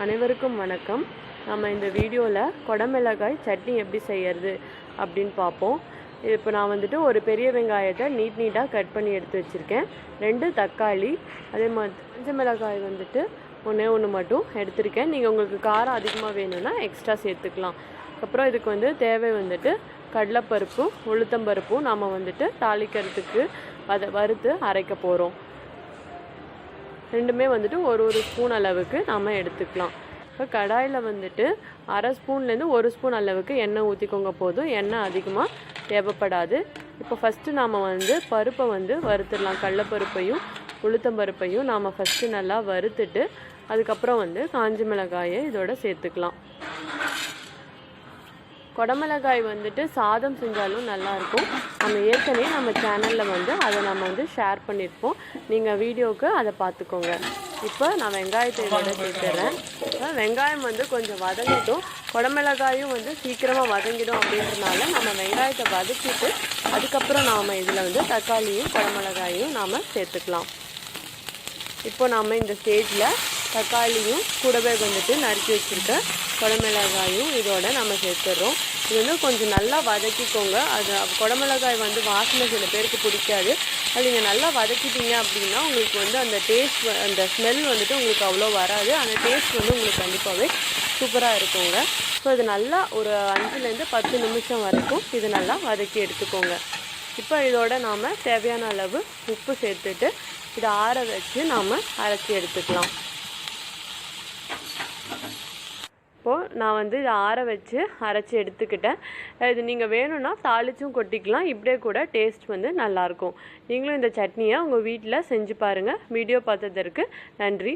அனைவருக்கும் வணக்கம். நம்ம இந்த வீடியோவில் குடமிளகாய் சட்னி எப்படி செய்யறது அப்படின்னு பார்ப்போம். இப்போ நான் வந்துட்டு ஒரு பெரிய வெங்காயத்தை நீட்டாக கட் பண்ணி எடுத்து வச்சுருக்கேன். 2 தக்காளி, அதே மாதிரி காஞ்ச மிளகாய் வந்துட்டு ஒன்று மட்டும் எடுத்திருக்கேன். நீங்கள் உங்களுக்கு காரம் அதிகமாக வேணும்னா எக்ஸ்ட்ரா சேர்த்துக்கலாம். அப்புறம் இதுக்கு வந்து தேவை வந்துட்டு கடலைப்பருப்பும் உளுத்தம்பருப்பும் நாம் வந்துட்டு தாளிக்கிறதுக்கு அதை வறுத்து அரைக்க போகிறோம். ரெண்டுமே வந்துட்டு ஒரு ஸ்பூன் அளவுக்கு நாம் எடுத்துக்கலாம். இப்போ கடாயில் வந்துட்டு 1/2 ஸ்பூன்லேருந்து 1 ஸ்பூன் அளவுக்கு எண்ணெய் ஊற்றிக்கோங்க போதும். எண்ணெய் அதிகமாக தேவைப்படாது. இப்போ ஃபஸ்ட்டு நாம் வந்து பருப்பை வந்து வறுத்துடலாம். கடலைப்பருப்பையும் உளுத்தம்பருப்பையும் நாம் ஃபஸ்ட்டு நல்லா வறுத்துட்டு அதுக்கப்புறம் வந்து காஞ்ச மிளகாயை இதோட சேர்த்துக்கலாம். குடமிளகாய் வந்துட்டு சாதம் செஞ்சாலும் நல்லாயிருக்கும். நம்ம ஏற்கனவே நம்ம சேனலில் வந்து அதை நம்ம வந்து ஷேர் பண்ணியிருப்போம். நீங்கள் வீடியோவுக்கு அதை பார்த்துக்கோங்க. இப்போ நான் வெங்காயத்தை இதோட சேர்த்துறேன். வெங்காயம் வந்து கொஞ்சம் வதங்கட்டும். குடமிளகாயும் வந்து சீக்கிரமாக வதங்கிடும். அப்படின்றனால நம்ம வெங்காயத்தை வதக்கிட்டு அதுக்கப்புறம் நாம் இதில் வந்து தக்காளியும் குடமிளகாயும் நாம் சேர்த்துக்கலாம். இப்போ நாம் இந்த ஸ்டேஜில் தக்காளியும் கூடவே வந்துட்டு நறுக்கி வச்சுருக்க குடமிளகாயும் இதோட நம்ம சேர்த்துடுறோம். இது வந்து கொஞ்சம் நல்லா வதக்கிக்கோங்க. அது குடமிளகாய் வந்து வாசனை சில பேருக்கு பிடிக்காது. அது நீங்கள் நல்லா வதக்கிட்டீங்க அப்படின்னா உங்களுக்கு வந்து அந்த டேஸ்ட், அந்த ஸ்மெல் வந்துட்டு உங்களுக்கு அவ்வளோ வராது. அந்த டேஸ்ட் வந்து உங்களுக்கு கண்டிப்பாகவே சூப்பராக இருக்குங்க. ஸோ இது நல்லா ஒரு 5லேருந்து 10 நிமிஷம் வரைக்கும் இது நல்லா வதக்கி எடுத்துக்கோங்க. இப்போ இதோட நாம் தேவையான அளவு உப்பு சேர்த்துட்டு இதை ஆற வச்சு நாம் அரைச்சி எடுத்துக்கலாம். இப்போது நான் வந்து இதை ஆற வச்சு அரைச்சி எடுத்துக்கிட்டேன். இது நீங்கள் வேணும்னா தாளிச்சும் கொட்டிக்கலாம். இப்படியே கூட டேஸ்ட் வந்து நல்லாயிருக்கும். நீங்களும் இந்த சட்னியை உங்கள் வீட்டில் செஞ்சு பாருங்கள். வீடியோ பார்த்ததற்கு நன்றி.